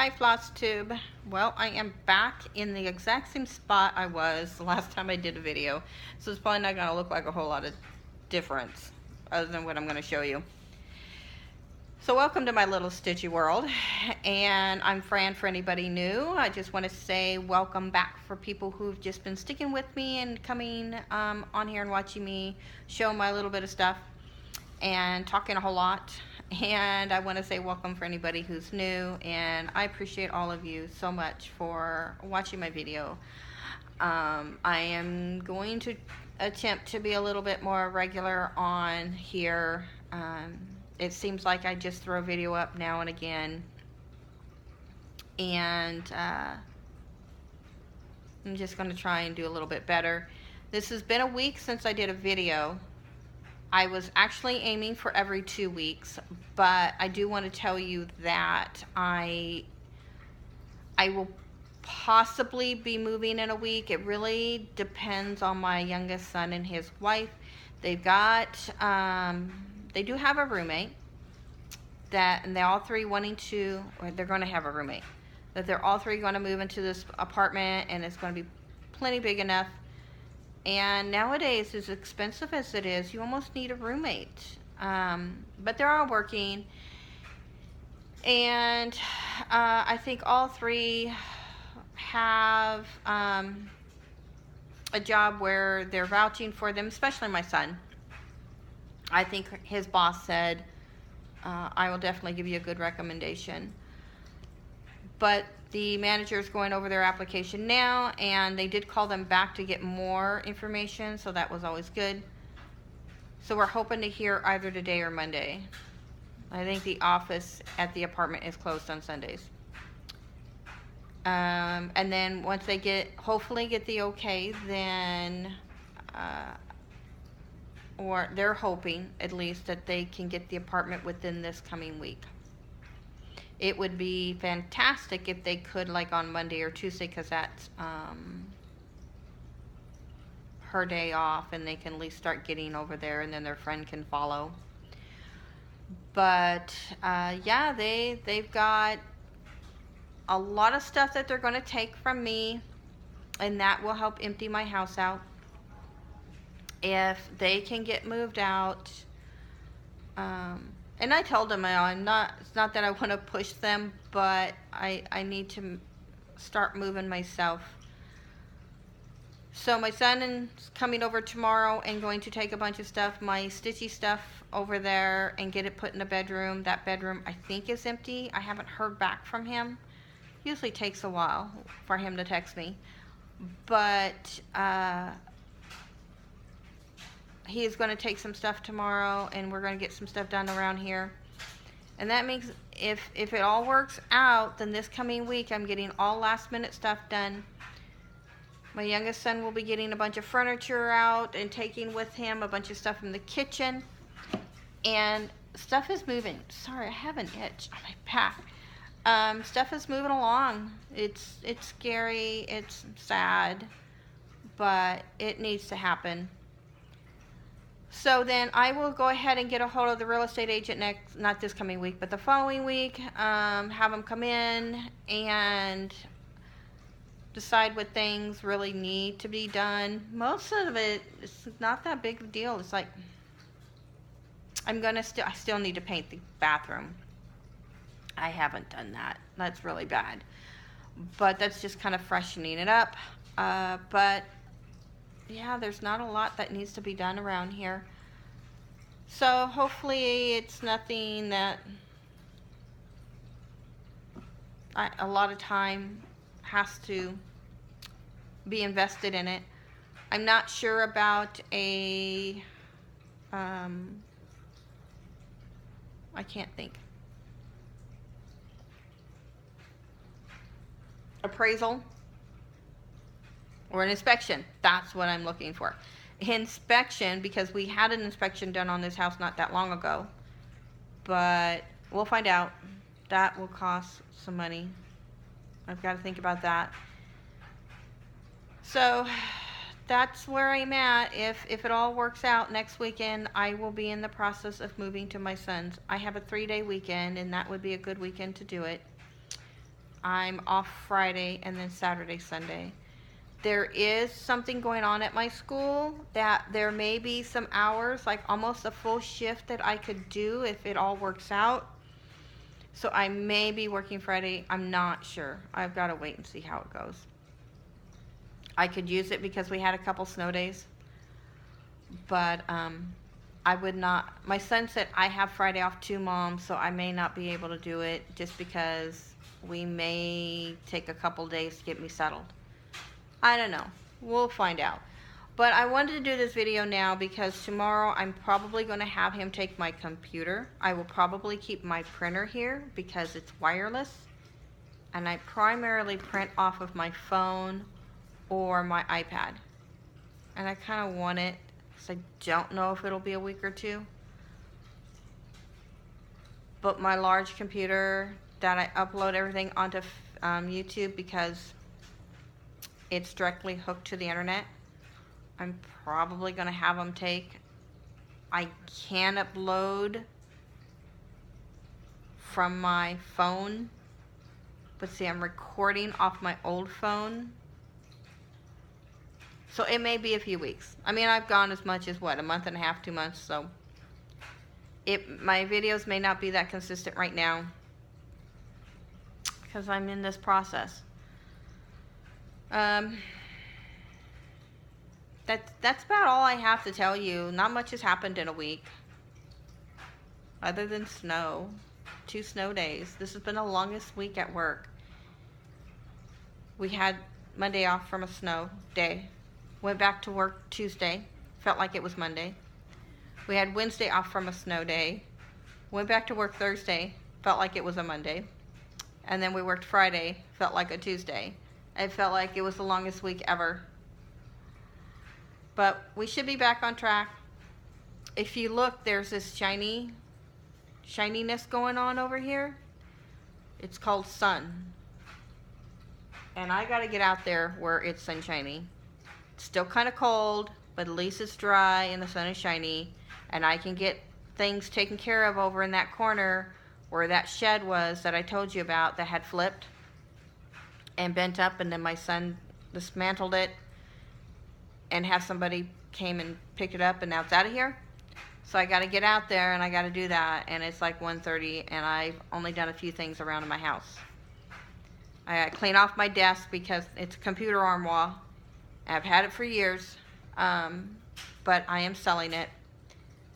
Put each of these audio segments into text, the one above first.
Hi Flosstube. Well, I am back in the exact same spot I was the last time I did a video, so it's probably not going to look like a whole lot of difference other than what I'm going to show you. So welcome to my little stitchy world, and I'm Fran for anybody new. I just want to say welcome back for people who've just been sticking with me and coming on here and watching me show my little bit of stuff and talking a whole lot. And I want to say welcome for anybody who's new, and I appreciate all of you so much for watching my video. I am going to attempt to be a little bit more regular on here. It seems like I just throw a video up now and again, and I'm just going to try and do a little bit better. This has been a week since I did a video. I was actually aiming for every 2 weeks, but I do want to tell you that I will possibly be moving in a week. It really depends on my youngest son and his wife. They've got, they do have a roommate, and they're all three wanting to, or they're going to have a roommate, that they're all three going to move into this apartment, and it's going to be plenty big enough. And nowadays, as expensive as it is, you almost need a roommate. But they're all working. And I think all three have a job where they're vouching for them, especially my son. I think his boss said, I will definitely give you a good recommendation. But the manager is going over their application now, and they did call them back to get more information, so that was always good. So we're hoping to hear either today or Monday. I think the office at the apartment is closed on Sundays. And then once they hopefully get the okay, then, or they're hoping at least that they can get the apartment within this coming week. It would be fantastic if they could, like on Monday or Tuesday, because that's her day off, and they can at least start getting over there, and then their friend can follow. But yeah, they've got a lot of stuff that they're going to take from me, and that will help empty my house out. If they can get moved out, and I told them, it's not that I want to push them, but I need to start moving myself. So my son is coming over tomorrow and going to take a bunch of stuff, my stitchy stuff, over there and get it put in a bedroom. That bedroom, I think, is empty. I haven't heard back from him. Usually takes a while for him to text me. But he is going to take some stuff tomorrow, and we're going to get some stuff done around here. And that means if it all works out, then this coming week I'm getting all last minute stuff done. My youngest son will be getting a bunch of furniture out and taking with him a bunch of stuff from the kitchen. And stuff is moving. Sorry, I have an itch on my back. Stuff is moving along. It's scary, it's sad, but it needs to happen. So then I will go ahead and get a hold of the real estate agent not this coming week, but the following week, have them come in and decide what things really need to be done. Most of it is not that big of a deal. It's like, I still need to paint the bathroom. I haven't done that. That's really bad. But that's just kind of freshening it up. But yeah, there's not a lot that needs to be done around here. So hopefully it's nothing that a lot of time has to be invested in it. I'm not sure about a I can't think. Appraisal or an inspection. That's what I'm looking for. Inspection, because we had an inspection done on this house not that long ago. But we'll find out. That will cost some money. I've got to think about that. So that's where I'm at. If it all works out next weekend, I will be in the process of moving to my son's. I have a 3-day weekend, and that would be a good weekend to do it. I'm off Friday and then Saturday, Sunday. There is something going on at my school that there may be some hours, like almost a full shift that I could do if it all works out. So I may be working Friday. I'm not sure. I've got to wait and see how it goes. I could use it because we had a couple snow days. But I would not. My son said I have Friday off too, Mom, so I may not be able to do it just because we may take a couple days to get me settled. I don't know. We'll find out. But I wanted to do this video now because tomorrow I'm probably going to have him take my computer. I will probably keep my printer here because it's wireless. And I primarily print off of my phone or my iPad. And I kind of want it because I don't know if it'll be a week or two. But my large computer that I upload everything onto YouTube because it's directly hooked to the internet, I'm probably going to have them take. I can upload from my phone, but see, I'm recording off my old phone. So it may be a few weeks. I mean, I've gone as much as, what, a month and a half, 2 months, so my videos may not be that consistent right now because I'm in this process. That's about all I have to tell you. Not much has happened in a week other than snow. 2 snow days. This has been the longest week at work. We had Monday off from a snow day. Went back to work Tuesday. Felt like it was Monday. We had Wednesday off from a snow day. Went back to work Thursday. Felt like it was a Monday. And then we worked Friday. Felt like a Tuesday. It felt like it was the longest week ever. But we should be back on track. If you look, there's this shininess going on over here. It's called sun. And I got to get out there where it's sunshiny. It's still kind of cold, but at least it's dry and the sun is shiny. And I can get things taken care of over in that corner where that shed was that I told you about that had flipped and bent up, and then my son dismantled it and have somebody came and picked it up, and now it's out of here. So I got to get out there and I got to do that, and it's like 1:30 and I've only done a few things around in my house. I got to clean off my desk because it's a computer armoire. I've had it for years, but I am selling it.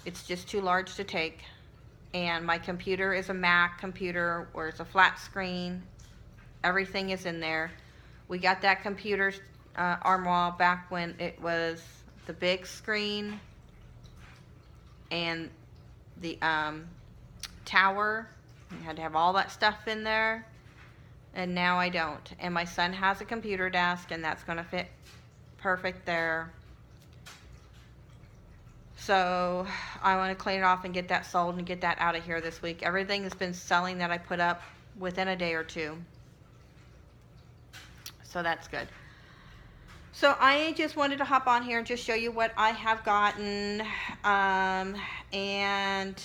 It's just too large to take, and my computer is a Mac computer where it's a flat screen. Everything is in there. We got that computer armoire back when it was the big screen and the tower. You had to have all that stuff in there, and now I don't. And my son has a computer desk, and that's going to fit perfect there. So I want to clean it off and get that sold and get that out of here this week. Everything has been selling that I put up within a day or two. So that's good. So I just wanted to hop on here and just show you what I have gotten, and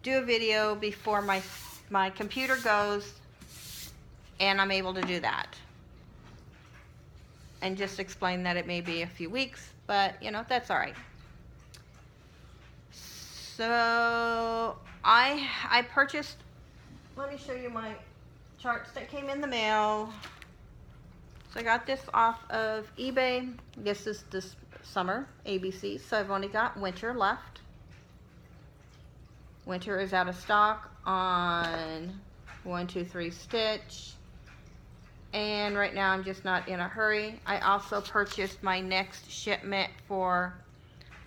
do a video before my computer goes and I'm able to do that. And just explain that it may be a few weeks, but you know, that's all right. So I purchased, let me show you my charts that came in the mail. So I got this off of eBay. This is this summer ABC, so I've only got winter left. Winter is out of stock on 1, 2, 3 stitch, and right now I'm just not in a hurry. I also purchased my next shipment for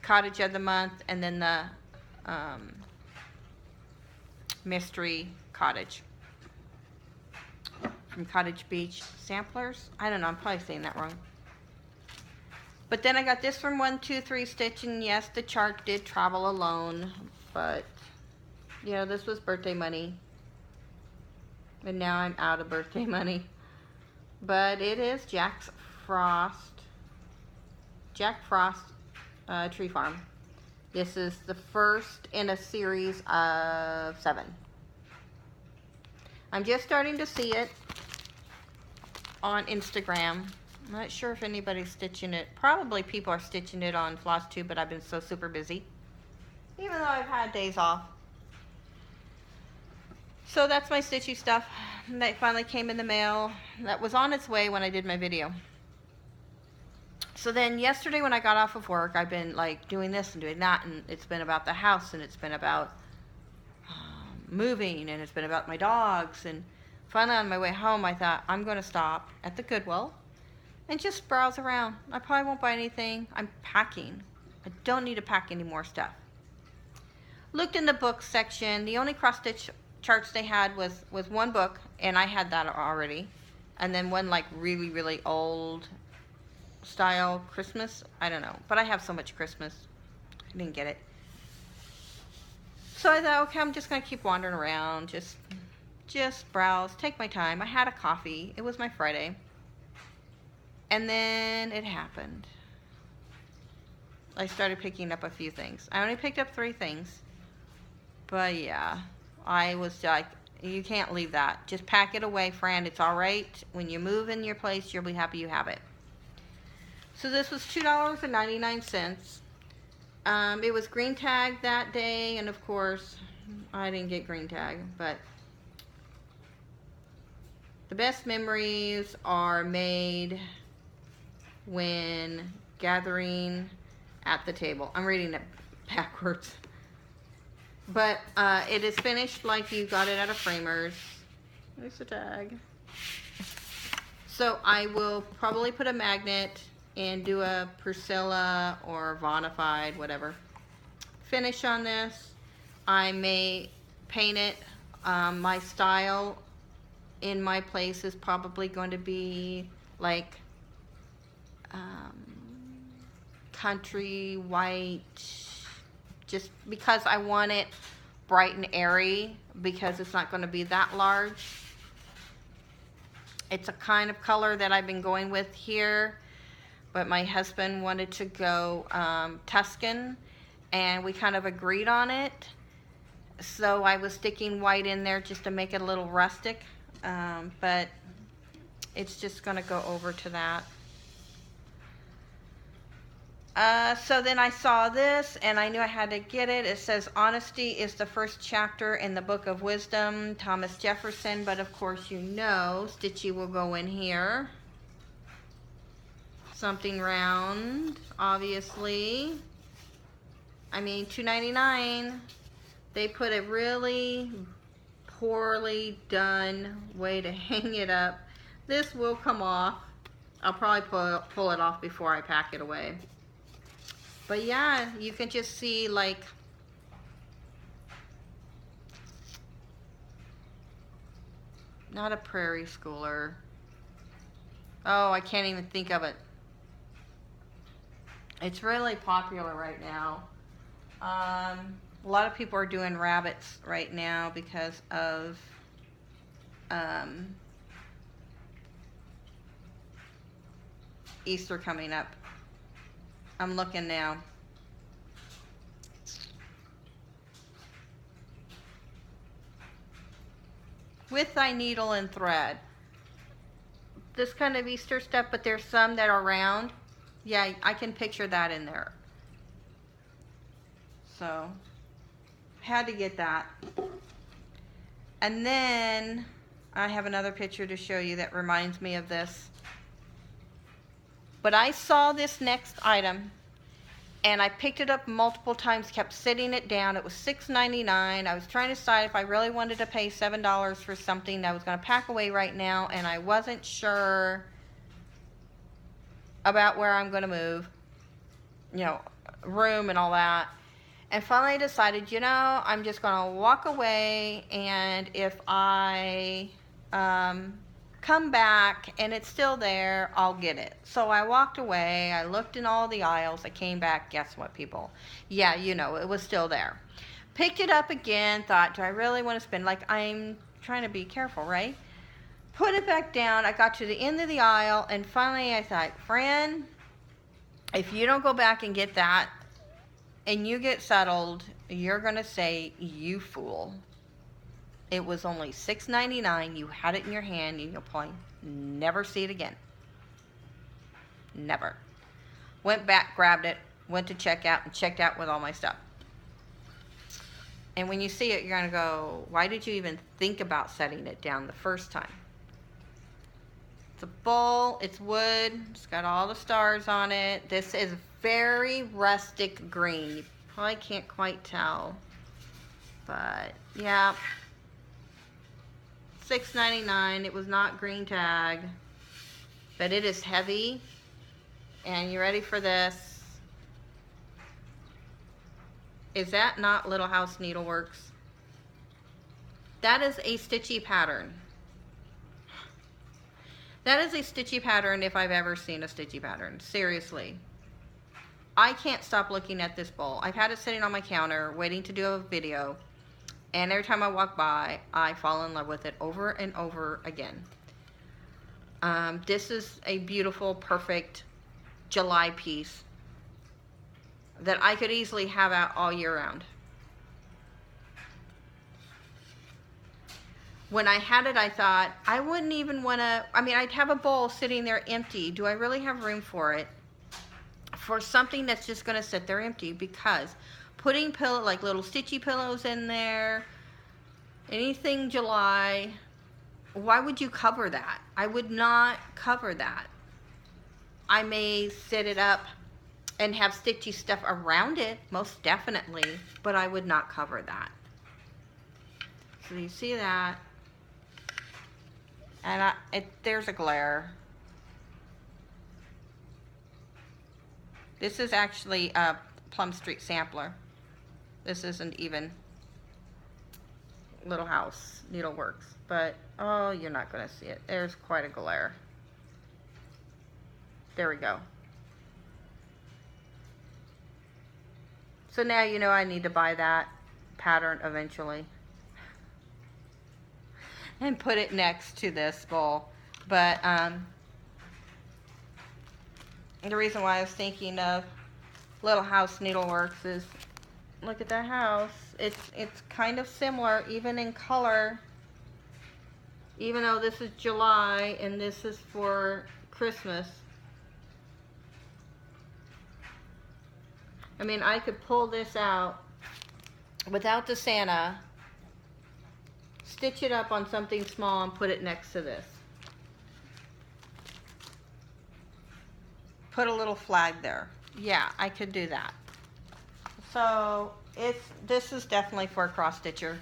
Cottage of the Month, and then the Mystery Cottage from Cottage Beach Samplers. I don't know, I'm probably saying that wrong. But then I got this from 1, 2, 3 stitch, and yes, the chart did travel alone, but you know, this was birthday money, and now I'm out of birthday money. But it is Jack Frost Tree Farm. This is the first in a series of 7. I'm just starting to see it on Instagram. I'm not sure if anybody's stitching it. Probably people are stitching it on Flosstube, but I've been so super busy, even though I've had days off. So that's my stitchy stuff. That finally came in the mail. That was on its way when I did my video. So then yesterday when I got off of work, I've been like doing this and doing that, and it's been about the house, and it's been about moving, and it's been about my dogs. And finally on my way home, I thought I'm going to stop at the Goodwill and just browse around. I probably won't buy anything. I'm packing. I don't need to pack any more stuff. Looked in the book section. The only cross stitch charts they had was one book, and I had that already, and then one like really old style Christmas. I don't know, but I have so much Christmas, I didn't get it. So I thought, okay, I'm just gonna keep wandering around, just browse, take my time. I had a coffee. It was my Friday, and then it happened. I started picking up a few things. I only picked up 3 things, but yeah, I was like, you can't leave that. Just pack it away, friend. It's all right. When you move in your place, you'll be happy you have it. So this was $2.99. It was green tag that day, and of course, I didn't get green tag, but the best memories are made when gathering at the table. I'm reading it backwards. But it is finished like you got it out of Framers. There's the tag. So I will probably put a magnet and do a Priscilla or Vonified, whatever, finish on this. I may paint it. My style in my place is probably going to be like country white, just because I want it bright and airy, because it's not going to be that large. It's a kind of color that I've been going with here, but my husband wanted to go Tuscan, and we kind of agreed on it. So I was sticking white in there just to make it a little rustic, but it's just going to go over to that. So then I saw this, and I knew I had to get it. It says, honesty is the first chapter in the book of wisdom, Thomas Jefferson, but of course you know, Stitchy will go in here. Something round, obviously. I mean, $2.99. They put a really poorly done way to hang it up. This will come off. I'll probably pull it off before I pack it away. But yeah, you can just see, like, not a prairie schooler. Oh, I can't even think of it. It's really popular right now. A lot of people are doing rabbits right now because of Easter coming up. I'm looking now. With thy needle and thread. This kind of Easter stuff, but there's some that are round. Yeah, I can picture that in there. So, had to get that. And then, I have another picture to show you that reminds me of this. But I saw this next item, and I picked it up multiple times, kept sitting it down. It was $6.99. I was trying to decide if I really wanted to pay $7 for something that I was going to pack away right now, and I wasn't sure about where I'm going to move, you know, room and all that. And finally I decided, you know, I'm just going to walk away, and if I come back and it's still there, I'll get it. So I walked away, I looked in all the aisles, I came back, guess what, people? Yeah, you know, it was still there. Picked it up again, thought, do I really want to spend, like, I'm trying to be careful, right? Put it back down, I got to the end of the aisle, and finally I thought, friend, if you don't go back and get that, and you get settled, you're going to say, you fool. It was only $6.99. You had it in your hand and you'll probably never see it again. Never. Went back, grabbed it, went to checkout, and checked out with all my stuff. And when you see it, you're going to go, why did you even think about setting it down the first time? It's a bowl, it's wood, it's got all the stars on it. This is very rustic green. You probably can't quite tell. But, yeah. $6.99. It was not green tag. But it is heavy. And you ready for this? Is that not Little House Needleworks? That is a stitchy pattern. That is a stitchy pattern if I've ever seen a stitchy pattern. Seriously. I can't stop looking at this bowl. I've had it sitting on my counter waiting to do a video. And every time I walk by, I fall in love with it over and over again. This is a beautiful, perfect July piece that I could easily have out all year round. When I had it, I thought, I wouldn't even want to, I mean, I'd have a bowl sitting there empty. Do I really have room for it? For something that's just going to sit there empty, because putting like little stitchy pillows in there, anything July, why would you cover that? I would not cover that. I may set it up and have stitchy stuff around it, most definitely, but I would not cover that. So you see that, and there's a glare. This is actually a Plum Street sampler. This isn't even Little House Needleworks, but oh, you're not going to see it. There's quite a glare. There we go. So now you know I need to buy that pattern eventually and put it next to this bowl. But the reason why I was thinking of Little House Needleworks is, look at that house. It's kind of similar, even in color, even though this is July and this is for Christmas. I mean, I could pull this out without the Santa, stitch it up on something small and put it next to this. Put a little flag there. Yeah, I could do that. So this is definitely for a cross stitcher.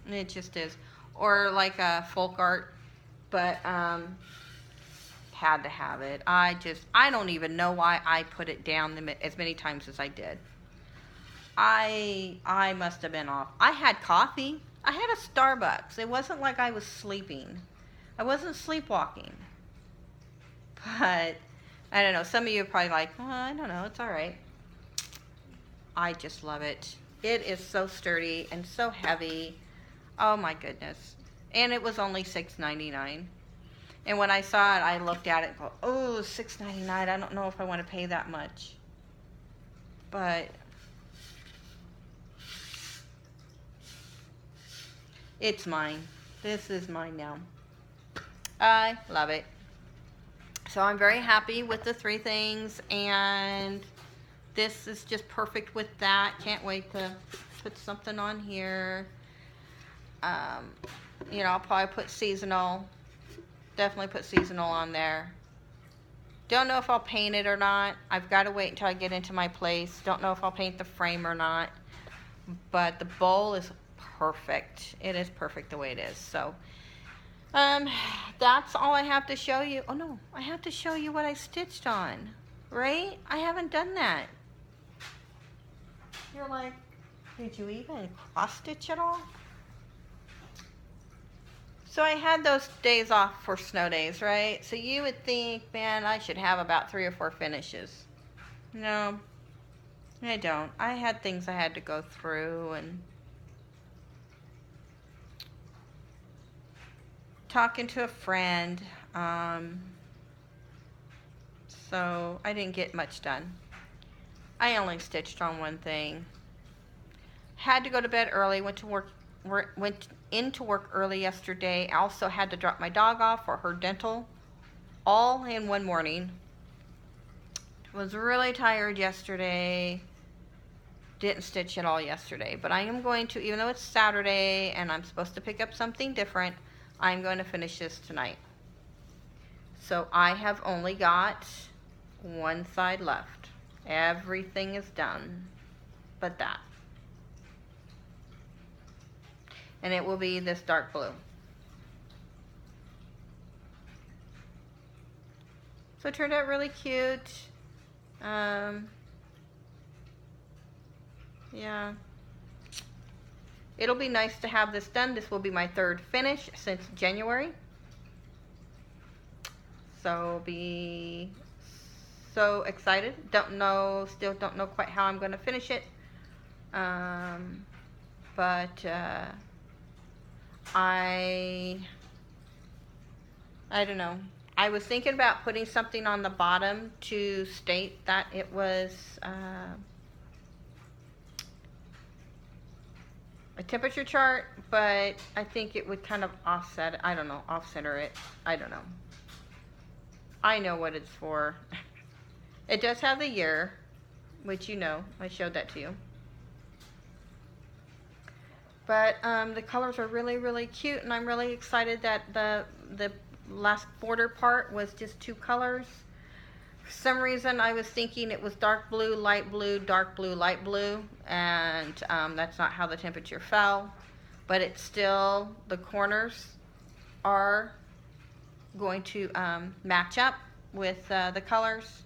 It just is. Or like a folk art, but had to have it. I don't even know why I put it down as many times as I did. I must have been off. I had coffee. I had a Starbucks. It wasn't like I was sleeping. I wasn't sleepwalking. But I don't know. Some of you are probably like, oh, I don't know. It's all right. I just love it. It is so sturdy and so heavy. Oh my goodness. And it was only $6.99. And when I saw it, I looked at it and go, oh, $6.99. I don't know if I want to pay that much. But it's mine. This is mine now. I love it. So I'm very happy with the 3 things, and this is just perfect with that. Can't wait to put something on here. You know, I'll probably put seasonal. Definitely put seasonal on there. Don't know if I'll paint it or not. I've got to wait until I get into my place. Don't know if I'll paint the frame or not. But the bowl is perfect. It is perfect the way it is. So, that's all I have to show you. Oh no, I have to show you what I stitched on. Right? I haven't done that. You're like, did you even cross stitch at all? So I had those days off for snow days, right? So you would think, man, I should have about 3 or 4 finishes. No, I don't. I had things I had to go through and talking to a friend. So I didn't get much done. I only stitched on one thing. Had to go to bed early, went to work went into work early yesterday. I also had to drop my dog off for her dental, all in one morning. Was really tired yesterday. Didn't stitch at all yesterday, but I am going to, even though it's Saturday and I'm supposed to pick up something different, I'm going to finish this tonight. So I have only got one side left. Everything is done but that. And it will be this dark blue. So it turned out really cute. Yeah. It'll be nice to have this done. This will be my third finish since January. So be so excited. Still don't know quite how I'm going to finish it. But I don't know. I was thinking about putting something on the bottom to state that it was a temperature chart, but I think it would kind of offset it. I don't know, off-center it. I don't know. I know what it's for. It does have the year, which you know, I showed that to you. But the colors are really, really cute, and I'm really excited that the last border part was just 2 colors. For some reason, I was thinking it was dark blue, light blue, dark blue, light blue, and that's not how the temperature fell. But it's still, the corners are going to match up with the colors.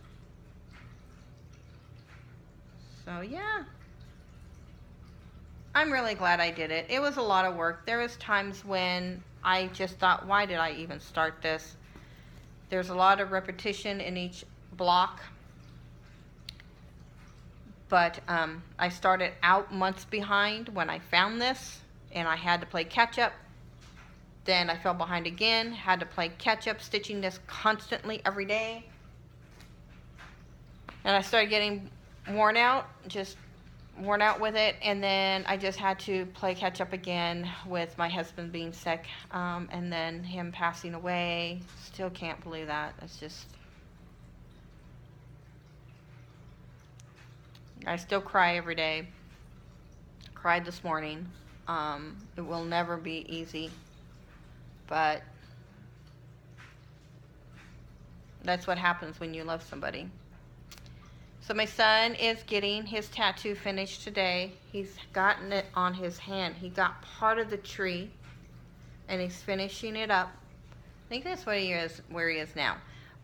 So yeah, I'm really glad I did it. It was a lot of work. There was times when I just thought, why did I even start this? There's a lot of repetition in each block. But I started out months behind when I found this, and I had to play catch up. Then I fell behind again, had to play catch up, stitching this constantly every day. And I started getting worn out with it, and then I just had to play catch up again with my husband being sick, and then him passing away. Still can't believe that. It's just, I still cry every day. Cried this morning. It will never be easy, but that's what happens when you love somebody. So my son is getting his tattoo finished today. He's gotten it on his hand. He got part of the tree, and he's finishing it up. I think that's what he is, where he is now.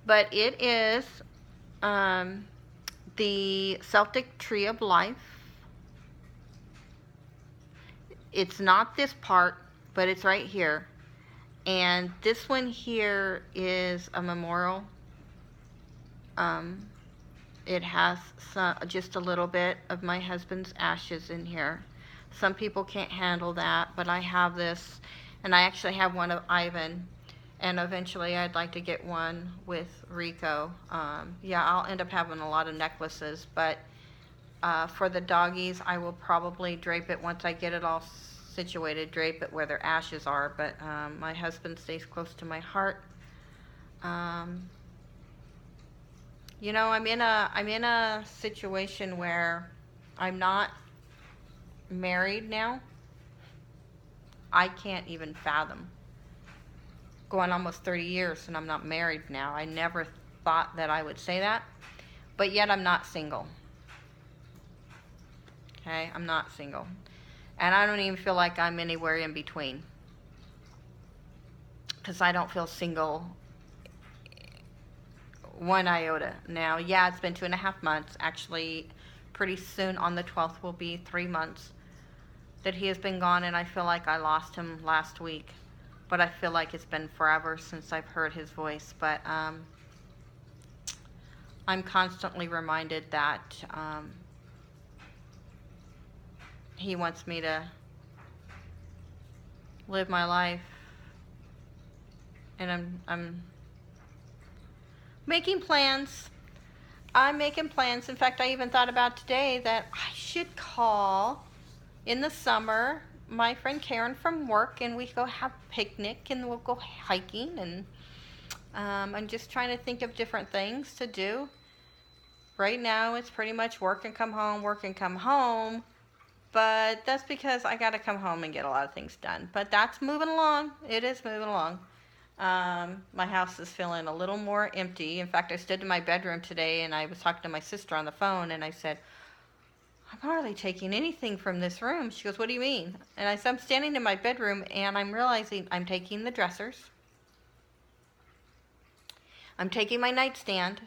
But it is the Celtic Tree of Life. It's not this part, but it's right here. And this one here is a memorial. It has just a little bit of my husband's ashes in here. Some people can't handle that, but I have this, and I actually have one of Ivan, and eventually I'd like to get one with Rico. Yeah, I'll end up having a lot of necklaces, but for the doggies, I will probably drape it once I get it all situated, drape it where their ashes are, but my husband stays close to my heart. You know, I'm in a situation where I'm not married now. I can't even fathom going almost 30 years and I'm not married now. I never thought that I would say that, but yet I'm not single. Okay, I'm not single. And I don't even feel like I'm anywhere in between, because I don't feel single one iota. Now, yeah, it's been 2.5 months. Actually, pretty soon on the 12th will be 3 months that he has been gone, and I feel like I lost him last week. But I feel like it's been forever since I've heard his voice. But I'm constantly reminded that he wants me to live my life, and I'm making plans. I'm making plans. In fact, I even thought about today that I should call in the summer my friend Karen from work, and we go have a picnic, and we'll go hiking, and I'm just trying to think of different things to do. Right now, it's pretty much work and come home, work and come home. But that's because I got to come home and get a lot of things done. But that's moving along. It is moving along. My house is feeling a little more empty. In fact, I stood in my bedroom today and I was talking to my sister on the phone, and I said, I'm hardly taking anything from this room. She goes, what do you mean? And I said, I'm standing in my bedroom and I'm realizing I'm taking the dressers. I'm taking my nightstand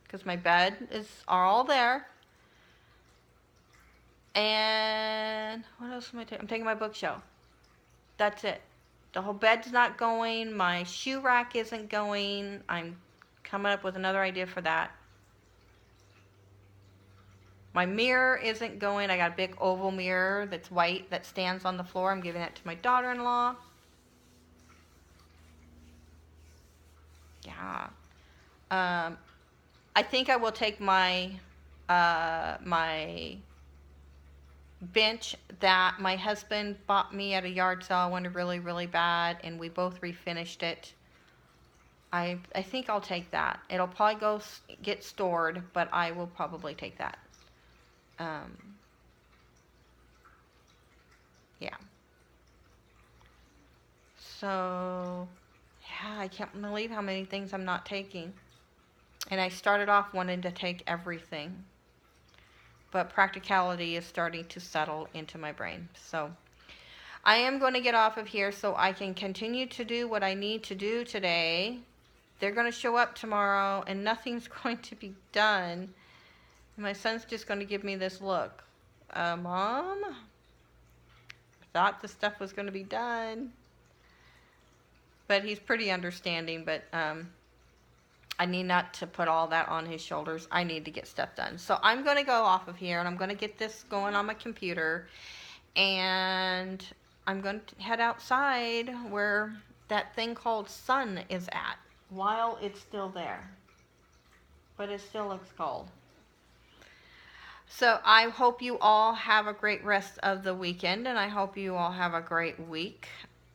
because my bed are all there. And what else am I taking? I'm taking my bookshelf. That's it. The whole bed's not going. My shoe rack isn't going. I'm coming up with another idea for that. My mirror isn't going. I got a big oval mirror that's white that stands on the floor. I'm giving that to my daughter-in-law. Yeah. I think I will take my my bench that my husband bought me at a yard sale. I wanted really, really bad, and we both refinished it. I think I'll take that. It'll probably go get stored, but I will probably take that. Yeah. So, yeah, I can't believe how many things I'm not taking. And I started off wanting to take everything. But practicality is starting to settle into my brain. So, I am going to get off of here so I can continue to do what I need to do today. They're going to show up tomorrow and nothing's going to be done. My son's just going to give me this look. Mom, I thought the stuff was going to be done. But he's pretty understanding, but I need not to put all that on his shoulders. I need to get stuff done. So I'm going to go off of here, and I'm going to get this going on my computer. And I'm going to head outside where that thing called sun is at while it's still there. But it still looks cold. So I hope you all have a great rest of the weekend, and I hope you all have a great week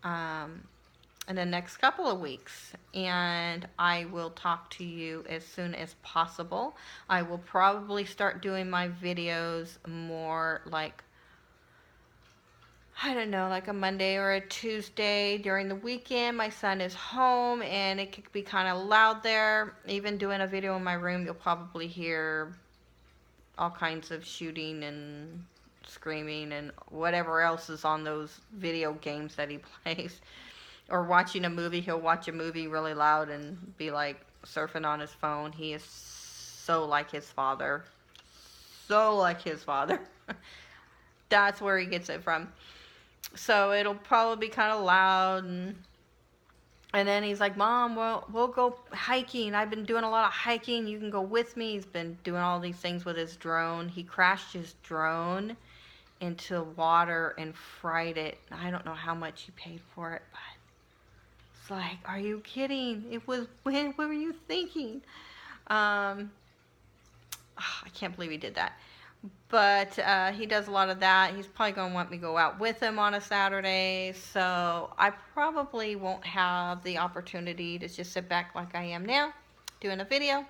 in the next couple of weeks. And I will talk to you as soon as possible. I will probably start doing my videos more like, I don't know, like a Monday or a Tuesday during the weekend. My son is home and it could be kind of loud there. Even doing a video in my room, you'll probably hear all kinds of shooting and screaming and whatever else is on those video games that he plays. Or watching a movie, he'll watch a movie really loud and be like surfing on his phone. He is so like his father. So like his father. That's where he gets it from. So it'll probably be kind of loud, and then he's like, Mom, well, we'll go hiking. I've been doing a lot of hiking. You can go with me. He's been doing all these things with his drone. He crashed his drone into water and fried it. I don't know how much he paid for it, but it's like, are you kidding? It was, what were you thinking? I can't believe he did that. But he does a lot of that. He's probably going to want me to go out with him on a Saturday. So I probably won't have the opportunity to just sit back like I am now, doing a video.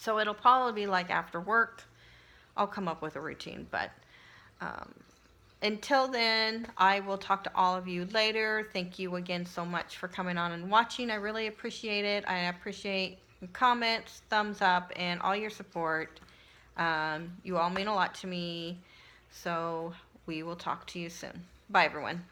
So it'll probably be like after work. I'll come up with a routine. But until then, I will talk to all of you later. Thank you again so much for coming on and watching. I really appreciate it. I appreciate your comments, thumbs up, and all your support. You all mean a lot to me, so we will talk to you soon. Bye, everyone.